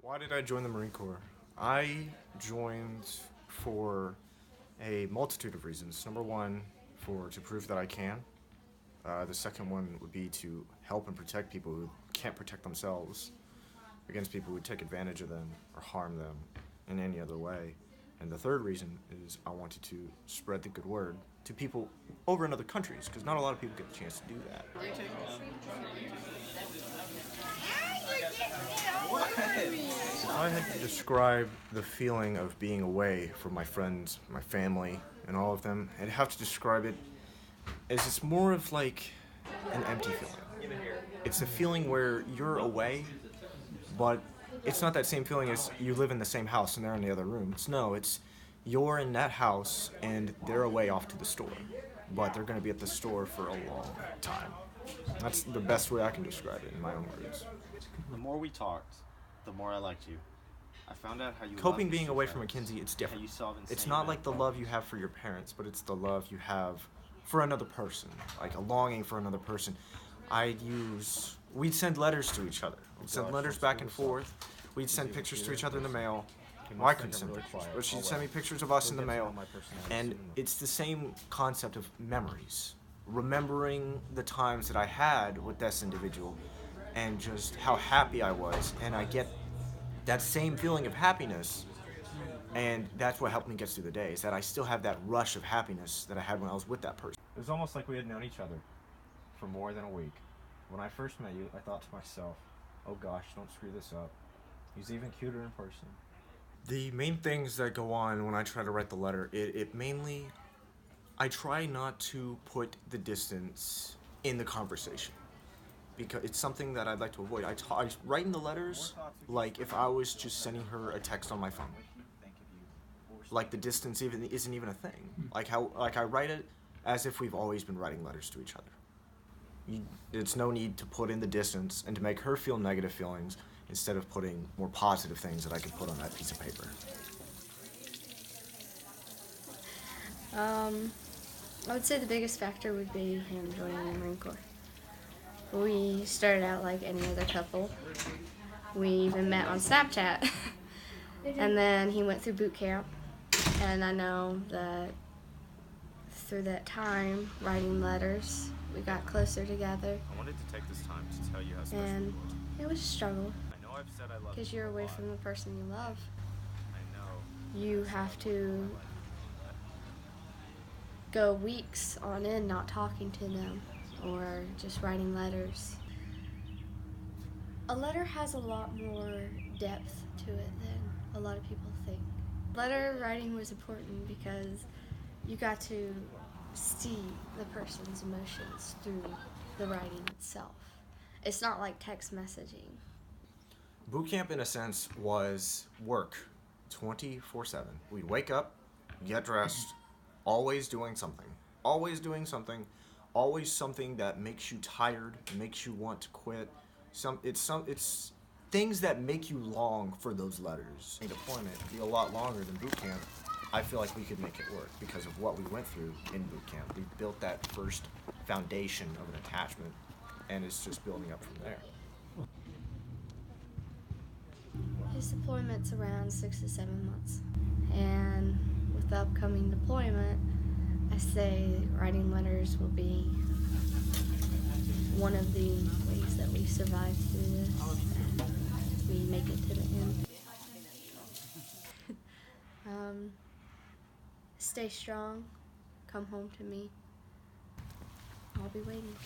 Why did I join the Marine Corps? I joined for a multitude of reasons. Number one, to prove that I can. The second one would be to help and protect people who can't protect themselves against people who take advantage of them or harm them in any other way. And the third reason is I wanted to spread the good word to people over in other countries, because not a lot of people get the chance to do that. If I had to describe the feeling of being away from my friends, my family, and all of them, I'd have to describe it as it's more of like an empty feeling. It's a feeling where you're away, but it's not that same feeling as you live in the same house and they're in the other room. It's you're in that house and they're away off to the store, but they're going to be at the store for a long time. That's the best way I can describe it in my own words. The more we talked, the more I liked you. I found out how you Coping love being your away friends, from Mackenzie, it's different. how you solve It's insane not like the math love you have for your parents, but it's the love you have for another person, like a longing for another person. We'd send letters to each other. We'd send letters back and forth. We'd send pictures to each other in the mail. Well, I couldn't send pictures, but she'd send me pictures of us in the mail. And it's the same concept of memories. Remembering the times that I had with this individual and just how happy I was. And I get that same feeling of happiness, and that's what helped me get through the day, is that I still have that rush of happiness that I had when I was with that person. It was almost like we had known each other for more than a week. When I first met you, I thought to myself, oh gosh, don't screw this up. He's even cuter in person. The main things that go on when I try to write the letter, I try not to put the distance in the conversation, because it's something that I'd like to avoid. I write in the letters like if I was just sending her a text on my phone. Like the distance isn't even a thing. Like I write it as if we've always been writing letters to each other. It's no need to put in the distance and to make her feel negative feelings instead of putting more positive things that I could put on that piece of paper. I would say the biggest factor would be him joining the Marine Corps. We started out like any other couple. We even met on Snapchat. And then he went through boot camp. And I know that through that time, writing letters, we got closer together. I wanted to take this time to tell you how special And you are. it was a struggle, I know I've said I love because you you're a away lot. from the person you love. I know. You have to go weeks on end not talking to them or just writing letters. A letter has a lot more depth to it than a lot of people think. Letter writing was important because you got to see the person's emotions through the writing itself. It's not like text messaging. Boot camp, in a sense, was work 24/7. We'd wake up, get dressed, always doing something. Always doing something. Always something that makes you tired, makes you want to quit. It's things that make you long for those letters. Deployment would be a lot longer than boot camp. I feel like we could make it work because of what we went through in boot camp. We built that first foundation of an attachment, and it's just building up from there. His deployment's around 6 to 7 months. And with the upcoming deployment, I say writing letters will be one of the ways that we survive through this and we make it to the end. Stay strong, come home to me. I'll be waiting.